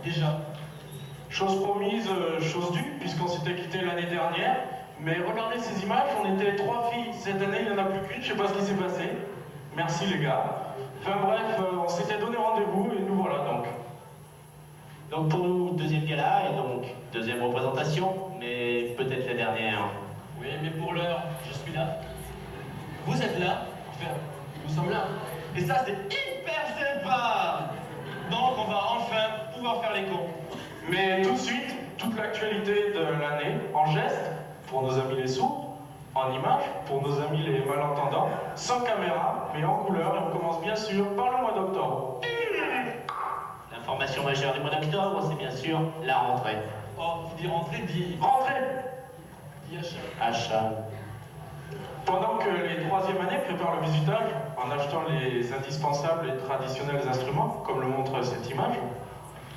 déjà. Chose promise, chose due, puisqu'on s'était quitté l'année dernière. Mais regardez ces images, on était 3 filles. Cette année, il n'y en a plus qu'une, je sais pas ce qui s'est passé. Merci les gars. Enfin bref, on s'était donné rendez-vous et nous voilà donc. Donc pour nous, deuxième gala et donc deuxième représentation, mais peut-être la dernière. Oui, mais pour l'heure, je suis là. Vous êtes là. Enfin, nous sommes là. Et ça, c'est hyper sympa. Donc, on va enfin pouvoir faire les cons. Mais tout de suite, toute l'actualité de l'année, en geste, pour nos amis les sourds, en images, pour nos amis les malentendants, sans caméra, mais en couleur, et on commence bien sûr par le mois d'octobre. L'information majeure du mois d'octobre, c'est bien sûr la rentrée. Oh, qui dit rentrée, dit... Rentrée! dit achat. Achat. Pendant que les 3e années préparent le visitage, en achetant les indispensables et traditionnels instruments, comme le montre cette image,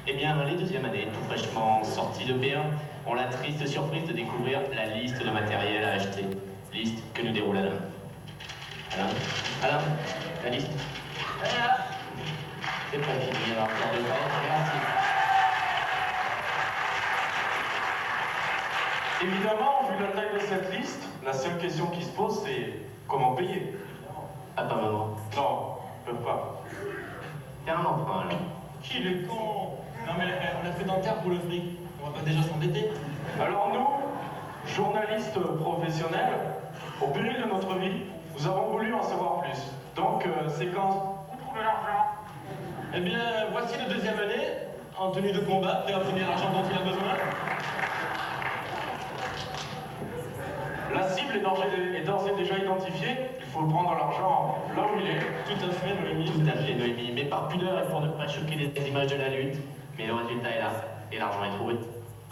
Eh bien, les deuxièmes années, tout fraîchement sortis de P1, ont la triste surprise de découvrir la liste de matériel à acheter. Liste que nous déroule Alain. Alain, la liste. Voilà. C'est pas fini, alors encore de temps, merci. évidemment, vu la taille de cette liste, la seule question qui se pose, c'est comment payer? Papa, maman. Non, ils peuvent pas. Faire un emprunt, alors. Qu'il est con. Non, mais on a fait dentaire pour le fric. On va pas déjà s'embêter. Alors nous, journalistes professionnels, au péril de notre vie, nous avons voulu en savoir plus. Donc, séquence, où trouver l'argent? Eh bien, voici le deuxième année, en tenue de combat, prêt à obtenir l'argent dont il a besoin. La cible est d'ores et déjà identifiée, il faut prendre l'argent là où il est. Tout à fait, Noémie. Tout à fait, Noémie, mais par pudeur et pour ne pas choquer les images de la lutte. Mais le résultat est là, et l'argent est trouvé.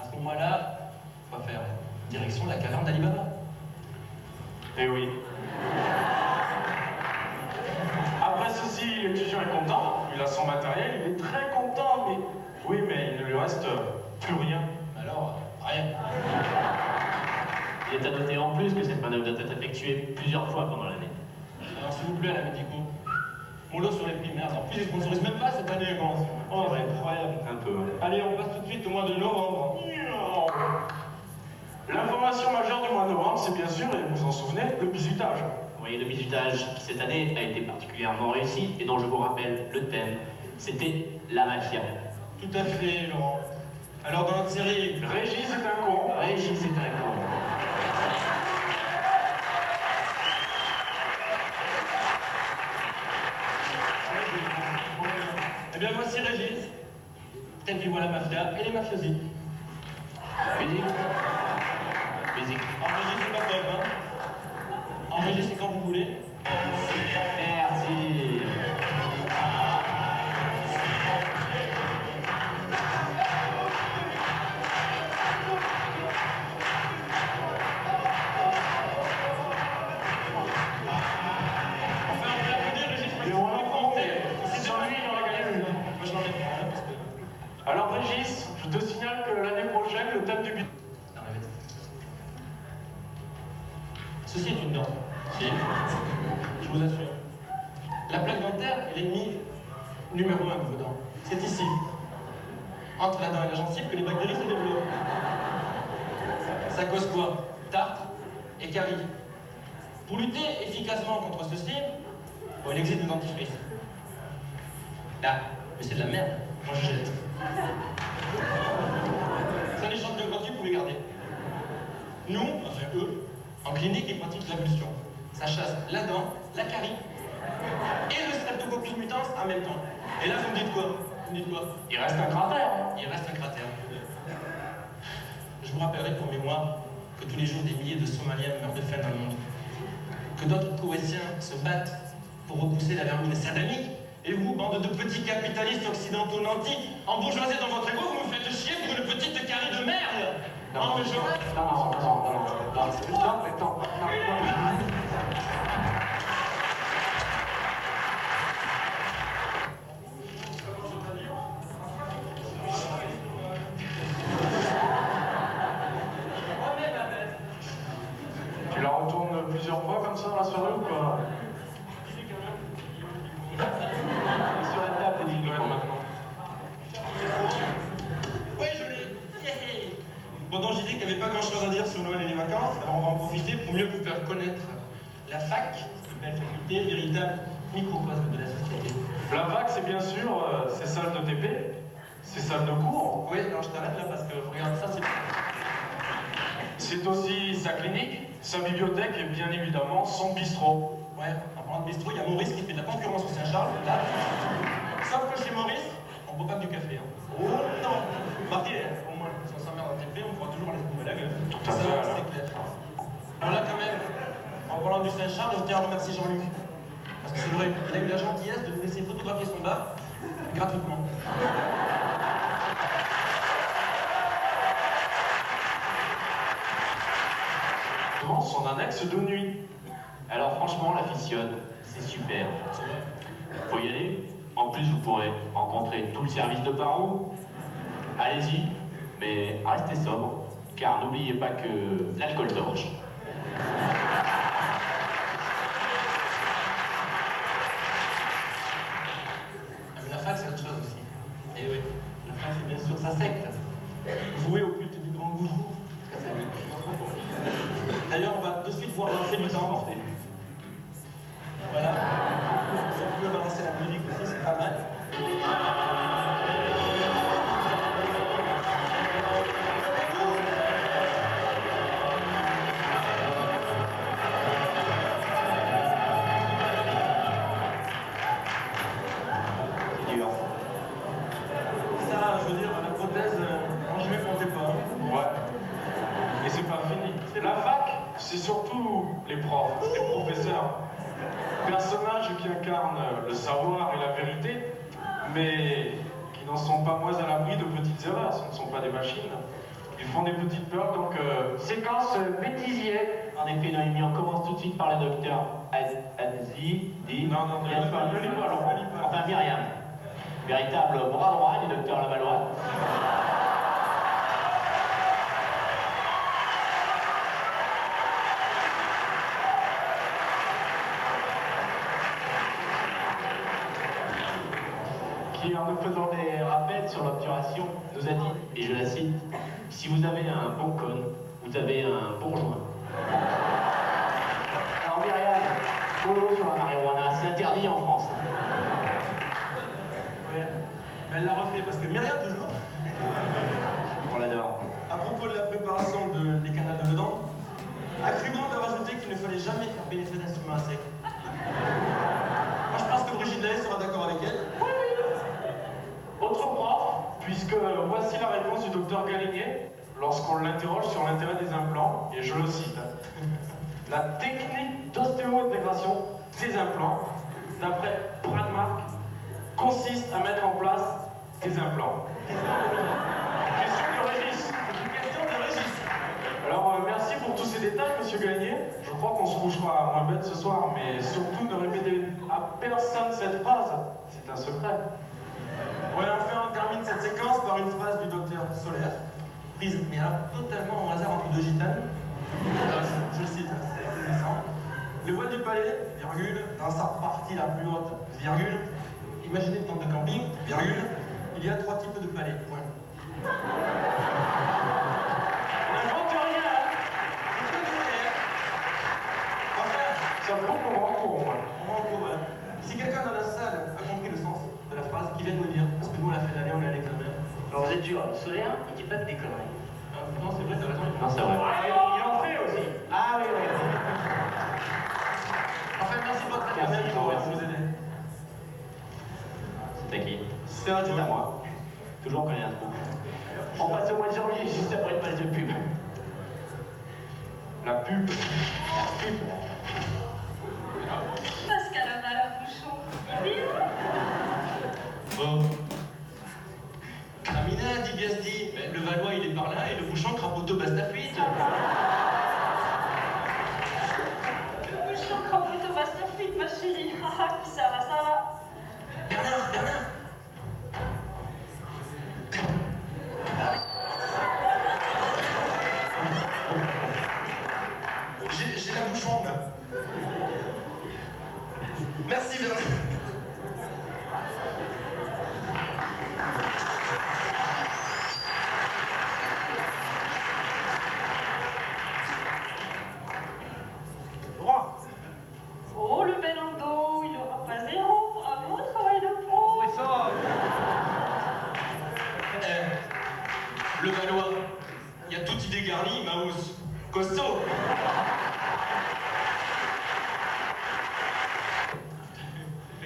À ce moment-là, on va faire direction la caverne d'Ali Baba. Eh oui. Après ceci, l'étudiant est content, il a son matériel, il est très content, mais... Oui, mais il ne lui reste plus rien. Alors, rien. Il est à noter en plus que cette manœuvre doit être effectuée plusieurs fois pendant l'année. Alors, s'il vous plaît, la médico. Mon lot sur les prix, merde. En plus, ils sponsorisent même pas cette année, quoi. Oh, c'est incroyable. Un peu. Allez, on passe tout de suite au mois de novembre. L'information majeure du mois de novembre, c'est bien sûr, et vous vous en souvenez, le bisutage. Vous voyez, le bisutage qui cette année a été particulièrement réussi et dont je vous rappelle le thème, c'était la mafia. Tout à fait, Laurent. Alors, dans notre série... Régis est un con. Régis c'est un con. Eh bien, voici Régis. Peut-être qu'il voit la mafia et les mafiosi. Musique. Musique. En Régis, c'est pas top, hein. En Régis, c'est quand vous voulez. Merci. Enfin, on peut applaudir Régis parce Et que on l'a c'est compté. C'est Sans lui, il aurait gagné une. Moi, je n'en ai pas, hein, parce que... Alors Régis, je te signale que l'année prochaine, le thème du bisutage... Arrête. Ceci est une dent. Si. Je vous assure. La plaque dentaire est l'ennemi numéro 1 de vos dents. C'est ici, entre la dent et la gencive, que les bactéries se développent. Ça cause quoi? Tartre et caries. Pour lutter efficacement contre ceci, il existe des dentifrices. Là, mais c'est de la merde. Moi, je jette. C'est un échantillon gratuit, vous pouvez garder. Nous, enfin eux, en clinique, ils pratiquent l'ablution. Ça chasse la dent, la carie et le streptococcus mutans en même temps. Et là, vous me dites quoi? Vous me dites quoi? Il reste un cratère. Il reste un cratère. Je vous rappellerai pour mémoire que tous les jours, des milliers de Somaliens meurent de faim dans le monde. Que d'autres Koweïtiens se battent pour repousser la vermine sadamique. Et vous, bande de petits capitalistes occidentaux nantis, embourgeoisés dans votre égo, vous me faites chier pour une petite carie de merde. Non, mais attends. Tu la retournes plusieurs fois comme ça dans la soirée ou quoi? Sur la table, dis-le maintenant. qu'il n'y avait pas grand-chose à dire sur Noël et les vacances, alors on va en profiter pour mieux vous faire connaître la fac, une belle faculté, véritable microcosme de la société. La fac, c'est bien sûr ses salles de TP, ses salles de cours. Oui, alors je t'arrête là parce que regarde ça, c'est... C'est aussi sa clinique, sa bibliothèque et bien évidemment son bistrot. Ouais, en parlant de bistrot, il y a Maurice qui fait de la concurrence au Saint-Charles, là. Sauf que chez Maurice, on boit pas que du café. Hein. Oh non! Marquez, au moins, si on s'emmerde en TP, on pourra toujours aller se bourrer la gueule. Tout à Ça, fait, c'est clair. Alors là, quand même, en parlant du Saint-Charles, je tiens à remercier Jean-Luc. Parce que c'est vrai, il a eu la gentillesse de nous laisser photographier son bar gratuitement. Son annexe de nuit. Alors franchement, la fictionne, c'est super. Faut y aller. En plus, vous pourrez rencontrer tout le service de parents. Allez-y, mais restez sobre, car n'oubliez pas que l'alcool torche. Mais la fac, c'est autre chose aussi. Et oui, la fac, c'est bien sûr sa secte. Vouer au culte du grand gourou. D'ailleurs, on va de suite voir lancer le temps emporté. Voilà. Si on peut balancer la musique aussi, c'est pas mal. C'est dur. Ça, je veux dire, la prothèse, en juillet, comptez pas. Ouais. Et c'est pas fini. La fac, c'est surtout les profs, les professeurs. Personnages qui incarnent le savoir et la vérité, mais qui n'en sont pas moins à l'abri de petites erreurs. Ce ne sont pas des machines. Ils font des petites peurs, donc séquence bêtisier. En effet, Noémie, on commence tout de suite par le docteur Adzi, dit... Non, ne lis pas, Laurent. Enfin, Myriam. Véritable bras droit du docteur Lavallois. Qui, en nous faisant des rappels sur l'obturation, nous a dit, et je la cite, « Si vous avez un bon con, vous avez un bon joint. » Alors Myriam, polo sur la marijuana, c'est interdit en France. Ouais. Mais elle l'a refait parce que Myriam, toujours, On l'adore. à propos de la préparation des canals de dedans, a cru bon de rajouter qu'il ne fallait jamais faire pénétrer d'instruments à sec. Moi, je pense que Brigitte Lahaye sera d'accord avec elle. Autre prof, puisque voici la réponse du docteur Galinier lorsqu'on l'interroge sur l'intérêt des implants, et je le cite. La technique d'ostéo-intégration des implants, d'après Bradmark, consiste à mettre en place des implants. Question de Régis. Question de Régis. Alors, merci pour tous ces détails, monsieur Galinier. Je crois qu'on se couchera moins bête ce soir, mais surtout ne répétez à personne cette phrase. C'est un secret. Ouais, enfin, on termine cette séquence par une phrase du docteur Solaire, prise, mais alors totalement au hasard entre deux gitanes. Alors, je le cite, c'est intéressant. Le voile du palais, virgule, dans sa partie la plus haute, virgule, imaginez une tente de camping, virgule, il y a 3 types de palais, point. On n'invente rien, hein. Enfin, Ça me coupe au grand cours, moi. on va en cours, hein. Si quelqu'un dans la salle a compris le sens de la phrase qu'il vient de nous dire, parce que nous, à la fin de l'année, on est à l'examen. Alors vous êtes dur, Solaire, il dit pas de déconneries. Non, c'est vrai, t'as raison. Non, c'est vrai. Il en fait aussi. Ah oui, oui. Enfin, merci de votre aide quand Merci, même, on va merci. vous aider. C'est à qui? C'est à C'est à moi. Toujours quand il y a un trou. On passe au mois de janvier, juste après une page de pub. La pub. La pub. Pascal a mal à bouchon. Bon. Amina dit Biasti, le Valois il est par là et le bouchon crapoteau Bastafite. Le bouchon crapoteau basta frite, ma chérie. Ah, ça va, ça va. Bernard, Bernard. J'ai la bouchon là. Merci Bernard. Costaud.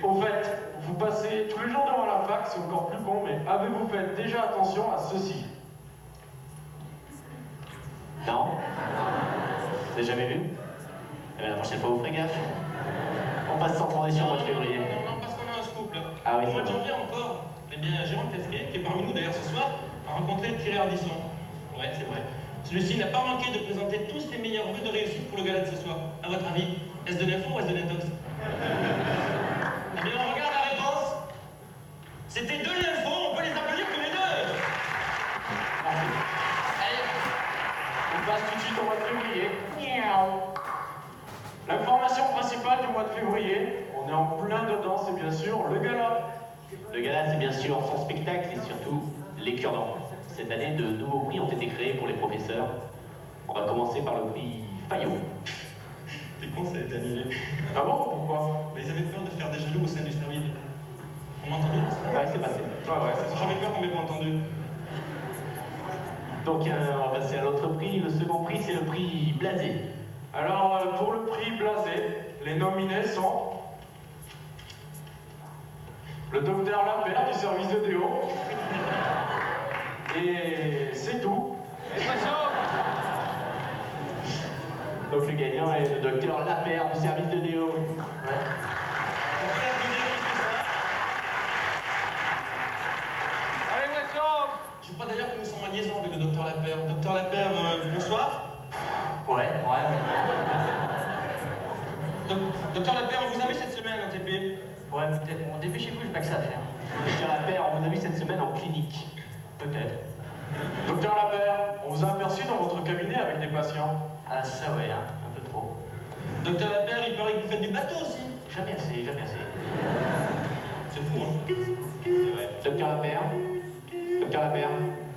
Au fait, vous passez tous les jours devant la fac, c'est encore plus con, mais avez-vous fait déjà attention à ceci? Non? Vous avez jamais vu? Eh bien, la prochaine fois, vous ferez gaffe. On passe sans transition au mois de février. Non, parce qu'on a un scoop là. Ah oui, Au mois de c'est janvier encore, eh bien, Jérôme Pesquet, qui est parmi nous d'ailleurs ce soir, a rencontré Thierry Ardisson. Ouais, c'est vrai. Celui-ci n'a pas manqué de présenter tous ses meilleurs vœux de réussite pour le gala de ce soir. À votre avis, est-ce de l'info ou est-ce de l'intox? Eh bien, on regarde la réponse. C'était de l'info, on peut les applaudir tous les deux. Merci. Allez, on passe tout de suite au mois de février. L'information principale du mois de février, on est en plein dedans, c'est bien sûr le gala. Le gala, c'est bien sûr son spectacle et surtout les cure-dents. Cette année, de nouveaux prix ont été créés pour les professeurs. On va commencer par le prix Fayot. C'est con, ça a été annulé. Ah bon? Pourquoi? Mais ils avaient peur de faire des jaloux au sein du service. On m'a entendu? Ouais, c'est passé. Ah ouais, c'est ça. J'avais peur qu'on m'ait pas entendu. Donc, on va passer à l'autre prix. Le second prix, c'est le prix Blasé. Alors, pour le prix Blasé, les nominés sont le docteur Lapère du service de déo. Et c'est tout. Donc, le gagnant est le docteur Lapère du service de déo. Ouais. Je crois d'ailleurs que nous sommes en liaison avec le docteur Lapère. Docteur Lapère, bonsoir. Ouais. Docteur Lapère, on vous a vu cette semaine en TP. Ouais, peut-être. Bon, dépêchez-vous, j'ai pas que ça à faire. Docteur Lapère, on vous a vu cette semaine en clinique. Peut-être. Docteur Lapère, on vous a aperçu dans votre cabinet avec des patients. Ah, ça, ouais, hein, un peu trop. Docteur Lapère, il paraît que vous faites du bateau aussi. Jamais assez, jamais assez. C'est fou, hein. C'est vrai. Docteur Lapère. Docteur Lapère.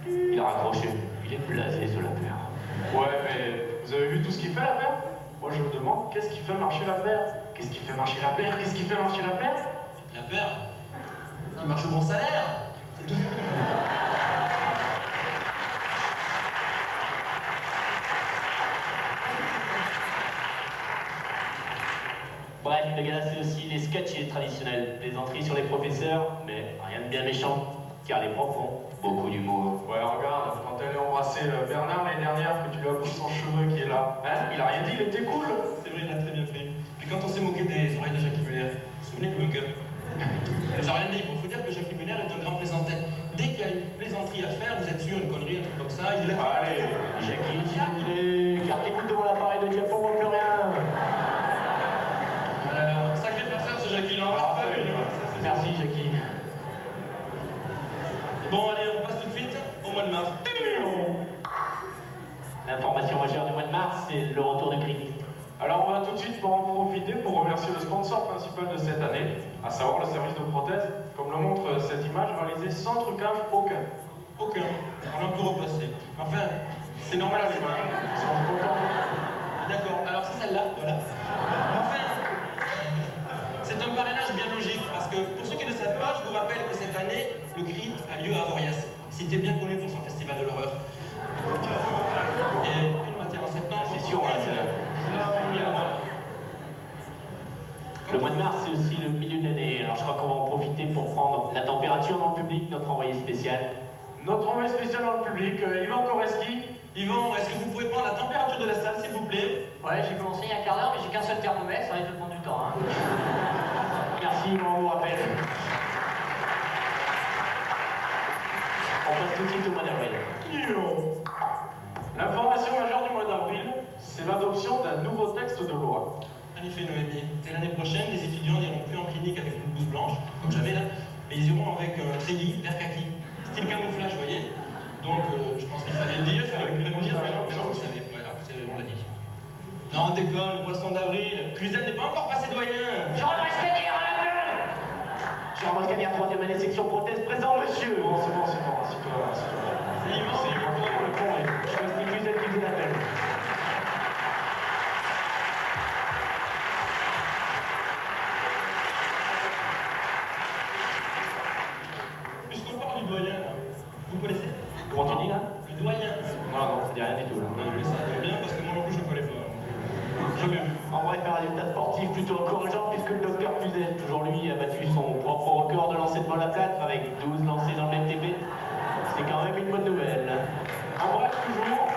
Il a raccroché. Il est blasé, ce Lapère. Ouais, mais vous avez vu tout ce qu'il fait, Lapère? Moi, je me demande, qu'est-ce qui fait marcher Lapère? Qu'est-ce qui fait marcher Lapère? Qu'est-ce qui fait marcher Lapère? Lapère, il marche au bon salaire. C'est tout. Bref, le gala, c'est aussi les sketchs traditionnels. Plaisanteries sur les professeurs, mais rien de bien méchant, car les profs ont beaucoup d'humour. Ouais, regarde, quand elle a embrassé Bernard l'année dernière, que tu lui as pris son cheveu qui est là, hein, il a rien dit, il était cool. C'est vrai, il a très bien fait. Puis quand on s'est moqué des oreilles de Jacques Muller, vous vous souvenez que le gars. J'ai rien dit, il faut dire que Jacques Muller est un grand plaisantin. Dès qu'il y a une plaisanterie à faire, vous êtes sûr, une connerie, un truc comme ça, il est là. Allez, Jackie, s'il vous plaît, car t'écoutes devant l'appareil de diapo, on voit plus rien. Sacré farceur, ce Jackie, il en a pas vu. Merci, Jackie. Bon, allez, on passe tout de suite au mois de mars. L'information majeure du mois de mars, c'est le retour de Gris. alors on va tout de suite en profiter pour remercier le sponsor principal de cette année, à savoir le service de prothèse, comme le montre cette image, réalisée sans trucage aucun. Aucun. On a pu repasser. Enfin, c'est normal à l'image. Ils sont contents. D'accord, alors c'est celle-là, voilà. Enfin, c'est un parrainage bien logique, parce que pour ceux qui ne savent pas, je vous rappelle que cette année, le CRIT a lieu à Avoriaz, cité bien connu pour son festival de l'horreur. Et une matière en septembre. C'est sûr, là, c'est là. Le mois de mars, c'est aussi le milieu de l'année, alors je crois qu'on va en profiter pour prendre la température dans le public, notre envoyé spécial. Notre envoyé spécial dans le public, Yvan Koreski. Yvan, est-ce que vous pouvez prendre la température de la salle, s'il vous plaît? Ouais, j'ai commencé il y a un quart d'heure, mais j'ai qu'un seul thermomètre, ça risque de prendre du temps. Hein. Merci, on vous rappelle. On passe tout de suite au mois d'avril. L'information majeure du mois d'avril, c'est l'adoption d'un nouveau texte de loi. En effet, Noémie, c'est l'année prochaine, les étudiants n'iront plus en clinique avec une blouse blanche, comme j'avais là, mais ils iront avec un treillis vert kaki, style camouflage, vous voyez. Donc, je pense qu'il fallait le dire, il fallait le dire, mais non, vous savez, voilà, on l'a dit. Non, on déconne, le poisson d'avril, Cluzel n'est pas encore passé doyen. Jean Mascanier à la gueule! Jean Moscanière, 3e année, section prothèse, présent, monsieur. Bon, c'est bon, assieds-toi. C'est immense, C'est Yvan. Le con, je pense que c'est qui faisait l'appel. Puisqu'on parle du doyen, là, vous connaissez? Comment tu dis, là? Le doyen. Non, ça dit rien du tout, là. Non, mais ça tombe bien, parce que moi non plâtre avec 12 lancés dans le même TP. C'est quand même une bonne nouvelle. En bref, toujours,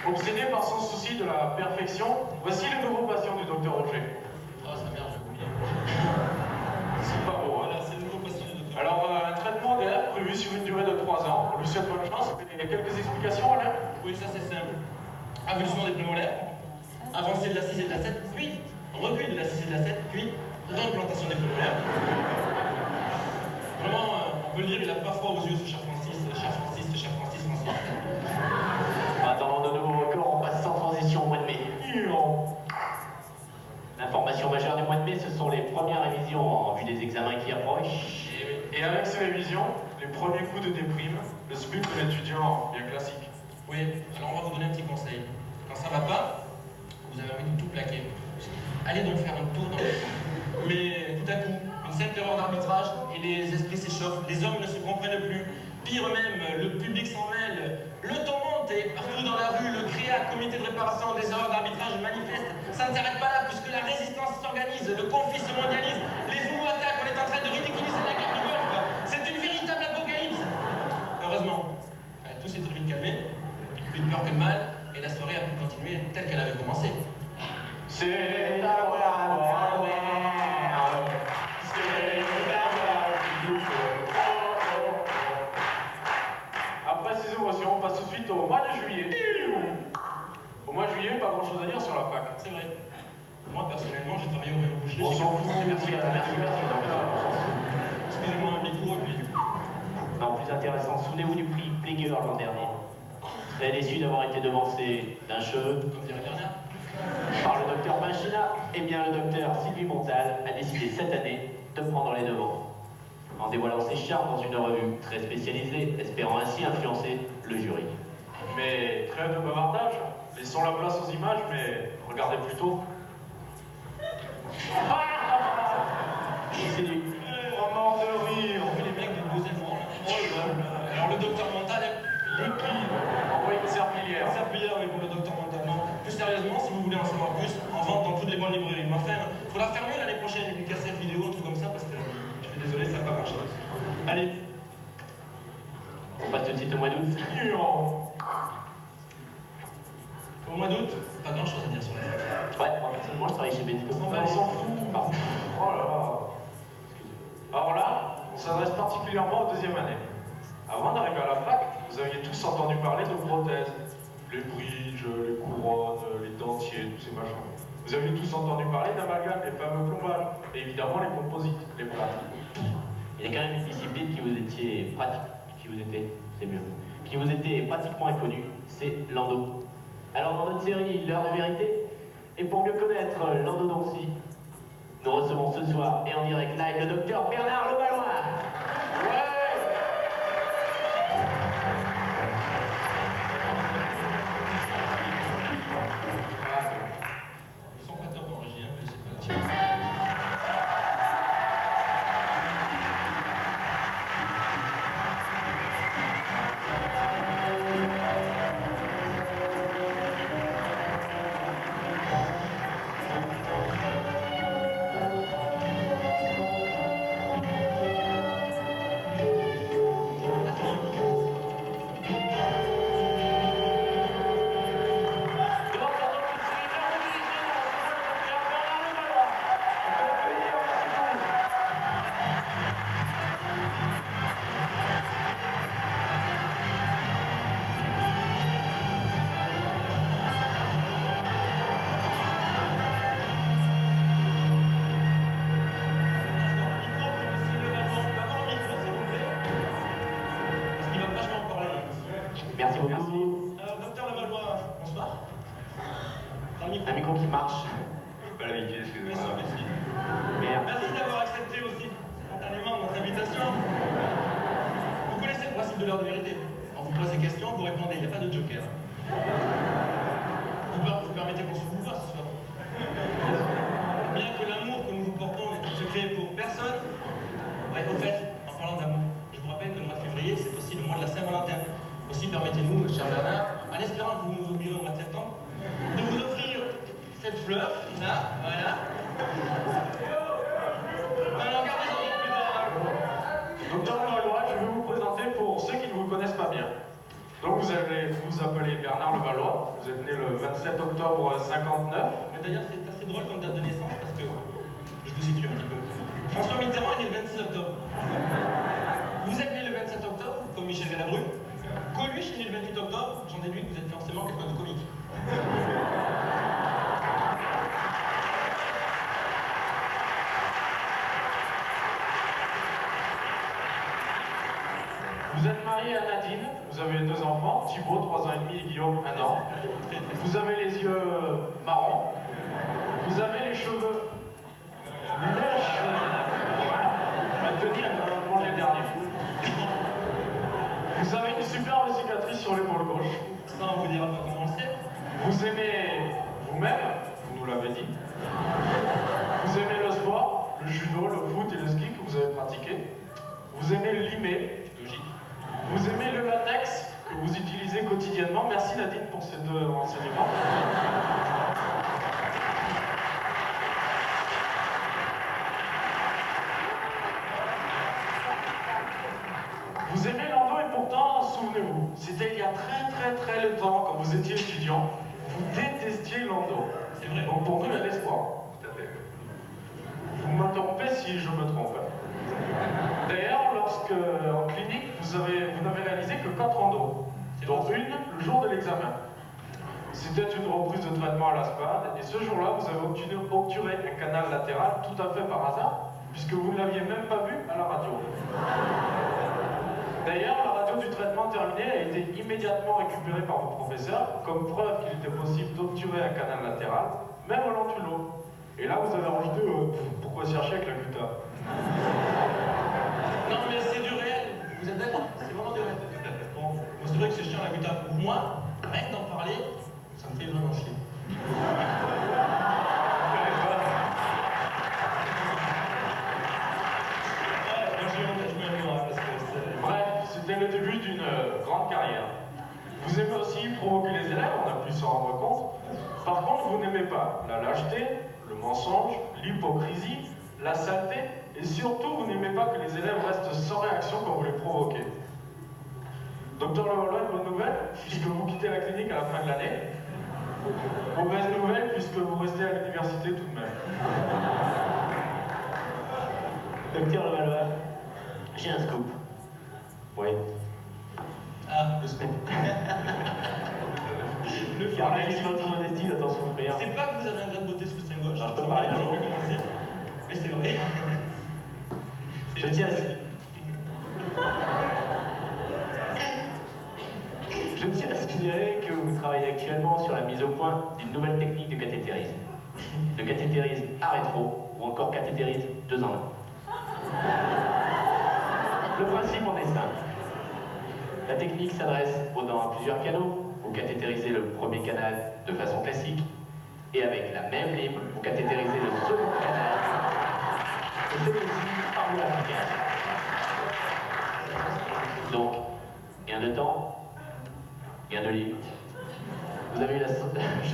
obsédé par son souci de la perfection, voici le nouveau patient du docteur Roger. Oh, sa mère, j'ai oublié. C'est pas beau, hein. Voilà, c'est le nouveau patient du docteur. Alors, un traitement d'air prévu sur une durée de 3 ans. On lui souhaite bonne chance. Il y a quelques explications, Alain? Oui, ça c'est simple. Avulsion des prémolaires, avancée de la 6 et de la 7, puis recul de la 6 et de la 7, puis réimplantation des prémolaires. Vraiment, on peut le dire, il a pas froid aux yeux, ce cher Francis, Francis. En attendant de nouveaux records, on passe sans transition au mois de mai. L'information majeure du mois de mai, ce sont les premières révisions en vue des examens qui approchent. Et avec ces révisions, les premiers coups de déprime, le split de l'étudiant bien classique. Oui, alors on va vous donner un petit conseil. Quand ça va pas, vous avez envie de tout plaquer. Allez donc faire un tour dans le... Mais tout à coup, une simple erreur d'arbitrage et les esprits s'échauffent, les hommes ne se comprennent plus. Pire même, le public s'en mêle, le ton monte et partout dans la rue, le CREA, comité de réparation des erreurs d'arbitrage manifeste. Ça ne s'arrête pas là puisque la résistance s'organise, le conflit se mondialise, les Zoulous attaquent, on est en train de ridiculiser la guerre du Golfe. C'est une véritable apocalypse. Heureusement, tout s'est très vite calmé, plus de peur que de mal, et la soirée a pu continuer telle qu'elle avait commencé. C'est la loi, Après ces émotions, on passe tout de suite au mois de juillet. Au mois de juillet, pas grand chose à dire sur la fac. C'est vrai. Moi, personnellement, j'ai travaillé au Rayon Boucher. On s'en fout, Merci. merci. Excusez-moi, un micro, et puis... Non, plus intéressant, souvenez-vous du prix Plagueur l'an dernier. Très déçu d'avoir été devancé d'un cheveu Comme dirait Bernard. par le docteur Machina. Eh bien, le docteur Sylvie Montal a décidé cette année de prendre les devants. En dévoilant ses charmes dans une revue très spécialisée, espérant ainsi influencer le jury. Mais trêve de bavardage, laissons la place aux images, mais regardez plutôt. C'est du... Moment de rire. On fait les mecs du deuxième rang, là. Oh là là. Alors, le docteur Montal, Liquide. Envoyez une serpillière. serpillière, oui, pour le docteur Montal. Non, plus sérieusement, si vous voulez en savoir plus, en vente dans toutes les bonnes librairies. Mais enfin, faudra fermer l'année prochaine une cassette vidéo, un truc comme ça, parce que je suis désolé, ça n'a pas marché. Allez. On passe tout de suite au mois d'août. Au mois d'août, pas grand chose à dire sur la fac. Ouais, moi personnellement, je travaille chez Benito. On s'en fout. Pardon. Oh là là. Alors là, on s'adresse particulièrement aux deuxième année. Avant d'arriver à la fac, vous aviez tous entendu parler de prothèses. Les bridges, les couronnes, les dentiers, tous ces machins. Vous aviez tous entendu parler d'amalgame, les fameux plombages. Et évidemment les composites, les plats. Il y a quand même une discipline qui vous était pratiquement inconnue, c'est l'endo. Alors dans notre série L'heure de vérité, et pour mieux connaître l'endodontie, nous recevons ce soir et en direct live le docteur Bernard Levallois. Ouais. Ils sont pas top en régie, hein, mais c'est pas grave. Merci beaucoup. Docteur Levallois, bonsoir. T'as le micro. Un micro qui marche. Pas l'habitude, excusez-moi. Merci. Merde. Merci d'avoir accepté aussi spontanément notre invitation. Vous connaissez le principe de l'heure de vérité. On vous pose des questions, vous répondez, il n'y a pas de joker. Vous permettez qu'on se vous voit ce soir. Bien que l'amour que nous vous portons n'est secret pour personne. Ouais, au fait, en parlant d'amour, je vous rappelle que le mois de février, c'est aussi le mois de la Saint-Valentin. Aussi, permettez-nous, cher Bernard, en espérant que vous nous oubliez au mois de septembre, de vous offrir cette fleur, là, voilà. Alors, gardez-en plus tard. 59. Mais d'ailleurs, c'est assez drôle comme date de naissance parce que je vous situe un petit peu. François Mitterrand est né le 26 octobre. Vous êtes né le 27 octobre, comme Michel Galabru. Coluche est né le 28 octobre. J'en déduis que vous êtes forcément quelqu'un de comique. Vous êtes marié à Nadine, vous avez 2 enfants, Thibaut, 3 ans et demi, et Guillaume, 1 an. Vous avez les yeux marrons. Vous avez les cheveux lèches. Denis a mangé le dernier. Vous avez une superbe cicatrice sur l'épaule gauche. Ça, on vous dira pas comment on le sait. Vous aimez vous-même, vous nous l'avez dit. Vous aimez le sport, le judo, le foot et le ski que vous avez pratiqué. Vous aimez le limé. Logique. Vous aimez le latex que vous utilisez quotidiennement. Merci Nadine pour ces 2 renseignements. Vous aimez l'endo et pourtant, souvenez-vous, c'était il y a très longtemps, quand vous étiez étudiant, vous détestiez l'endo. C'est vrai. Donc pour nous, il y a l'espoir. Tout à fait. Vous m'interrompez si je me trompe. D'ailleurs, lorsque en clinique, vous n'avez réalisé que 4 endos, dont une le jour de l'examen. C'était une reprise de traitement à la spade, et ce jour-là, vous avez obturé un canal latéral tout à fait par hasard, puisque vous ne l'aviez même pas vu à la radio. D'ailleurs, la radio du traitement terminé a été immédiatement récupérée par vos professeurs, comme preuve qu'il était possible d'obturer un canal latéral, même au lentulo. Et là, vous avez rajouté pourquoi chercher avec la gutta. Non, mais c'est du réel. Vous êtes d'accord? C'est vraiment du réel. Bon, c'est vrai que c'est chiant la gutta. Pour moi, rien que d'en parler, ça me fait vraiment chier. Bref, c'était le début d'une grande carrière. Vous aimez aussi provoquer les élèves, on a pu s'en rendre compte. Par contre, vous n'aimez pas la lâcheté, le mensonge, l'hypocrisie, la saleté, et surtout, vous n'aimez pas que les élèves restent sans réaction quand vous les provoquez. Docteur Levalois, une bonne nouvelle, puisque vous quittez la clinique à la fin de l'année. Mauvaise nouvelle, puisque vous restez à l'université tout de même. Docteur Levallois, j'ai un scoop. Oui. Ah, le scoop. Le Il y en a qui sont en modestie, attends, souffrir. C'est pas que vous avez un grain de beauté sous le sein gauche. Non, je peux parler. J'aurais pu commencer. Mais c'est vrai. Je tiens à signaler que vous travaillez actuellement sur la mise au point d'une nouvelle technique de cathétérisme. De cathétérisme à rétro ou encore cathétérisme 2 en 1. Le principe en est simple. La technique s'adresse aux dents à plusieurs canaux. Vous cathétérisez le premier canal de façon classique et avec la même lime, vous cathétérisez le second canal et celui-ci par voie africaine. Donc, gain de temps, gain de lime. Vous avez eu la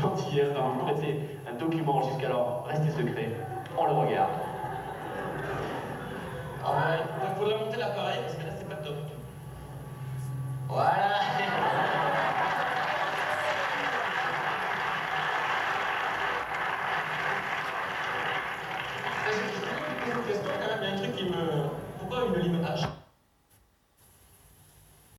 gentillesse de vous prêter un document jusqu'alors resté secret. On le regarde. Ah ouais, il faudrait monter l'appareil parce que là c'est pas top. Voilà.